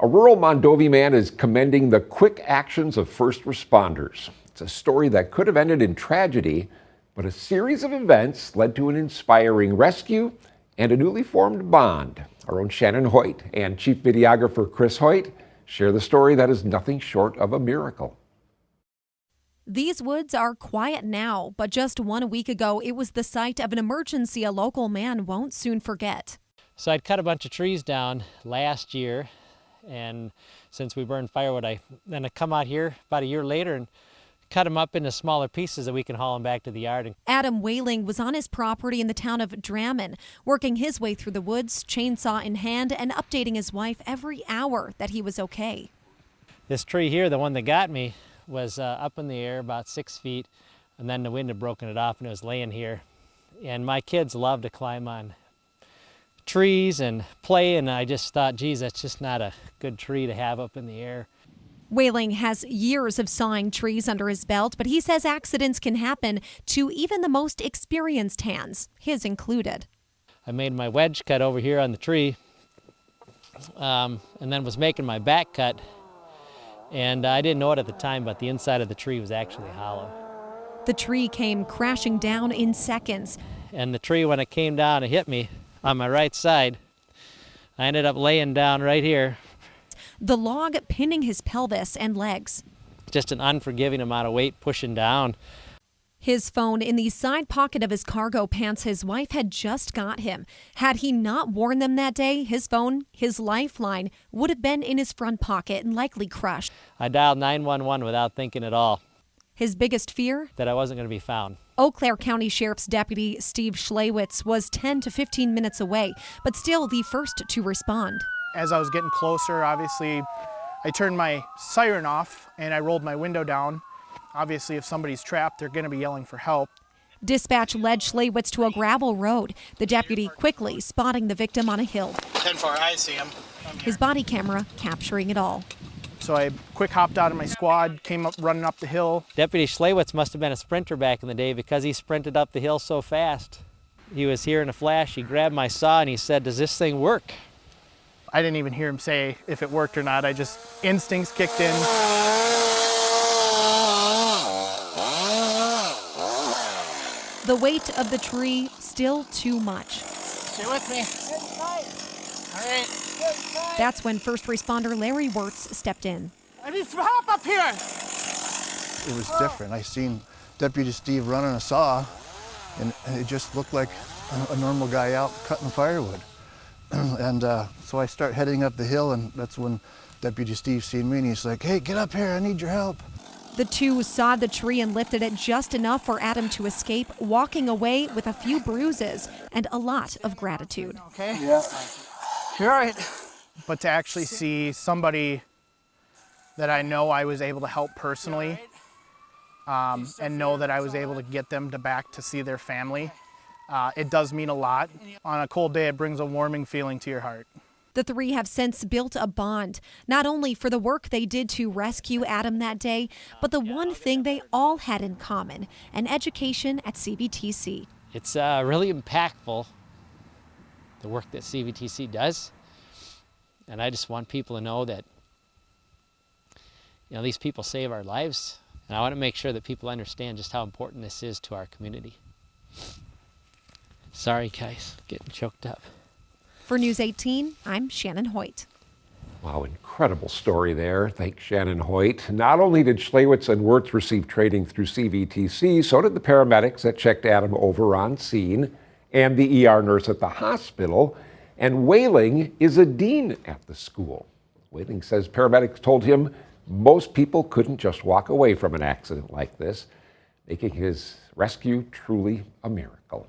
A rural Mondovi man is commending the quick actions of first responders. It's a story that could have ended in tragedy, but a series of events led to an inspiring rescue and a newly formed bond. Our own Shannon Hoyt and Chief Videographer Chris Hoyt share the story that is nothing short of a miracle. These woods are quiet now, but just 1 week ago, it was the site of an emergency a local man won't soon forget. So I'd cut a bunch of trees down last year, and since we burned firewood, I come out here about a year later and cut them up into smaller pieces that we can haul them back to the yard. Adam Whaling was on his property in the town of Drammen, working his way through the woods, chainsaw in hand, and updating his wife every hour that he was okay. This tree here, the one that got me, was up in the air about 6 feet, and then the wind had broken it off and it was laying here. And my kids love to climb on trees and play, and I just thought, geez, that's just not a good tree to have up in the air. Whaling has years of sawing trees under his belt, but he says accidents can happen to even the most experienced hands, his included. I made my wedge cut over here on the tree, and then was making my back cut, and I didn't know it at the time, but the inside of the tree was actually hollow. The tree came crashing down in seconds. And the tree, when it came down, it hit me on my right side. I ended up laying down right here. The log pinning his pelvis and legs. Just an unforgiving amount of weight pushing down. His phone in the side pocket of his cargo pants his wife had just got him. Had he not worn them that day, his phone, his lifeline, would have been in his front pocket and likely crushed. I dialed 911 without thinking at all. His biggest fear? That I wasn't going to be found. Eau Claire County Sheriff's Deputy Steve Schlewitz was 10 to 15 minutes away, but still the first to respond. As I was getting closer, obviously, I turned my siren off and I rolled my window down. Obviously, if somebody's trapped, they're going to be yelling for help. Dispatch led Schlewitz to a gravel road, the deputy quickly spotting the victim on a hill. 10-4, I see him. His body camera capturing it all. So I quick hopped out of my squad, came up running up the hill. Deputy Schlewitz must have been a sprinter back in the day because he sprinted up the hill so fast. He was here in a flash. He grabbed my saw and he said, "Does this thing work?" I didn't even hear him say if it worked or not. I just, instincts kicked in. The weight of the tree still too much. Stay with me. All right. That's when first responder Larry Wirtz stepped in. I need some help up here. It was different. I seen Deputy Steve running a saw, and it just looked like a normal guy out cutting firewood. And so I start heading up the hill, and that's when Deputy Steve seen me, and he's like, "Hey, get up here, I need your help." The two sawed the tree and lifted it just enough for Adam to escape, walking away with a few bruises and a lot of gratitude. Okay? Yeah. You're all right. But to actually see somebody that I know I was able to help personally, and know that I was able to get them back to see their family, it does mean a lot. On a cold day, it brings a warming feeling to your heart. The three have since built a bond, not only for the work they did to rescue Adam that day, but the one thing they all had in common, an education at CVTC. It's really impactful, the work that CVTC does. And I just want people to know that, these people save our lives. And I want to make sure that people understand just how important this is to our community. Sorry, guys, getting choked up. For News 18, I'm Shannon Hoyt. Wow, incredible story there. Thanks, Shannon Hoyt. Not only did Schlewitz and Wirtz receive training through CVTC, so did the paramedics that checked Adam over on scene and the ER nurse at the hospital. And Whaling is a dean at the school. Whaling says paramedics told him most people couldn't just walk away from an accident like this, making his rescue truly a miracle.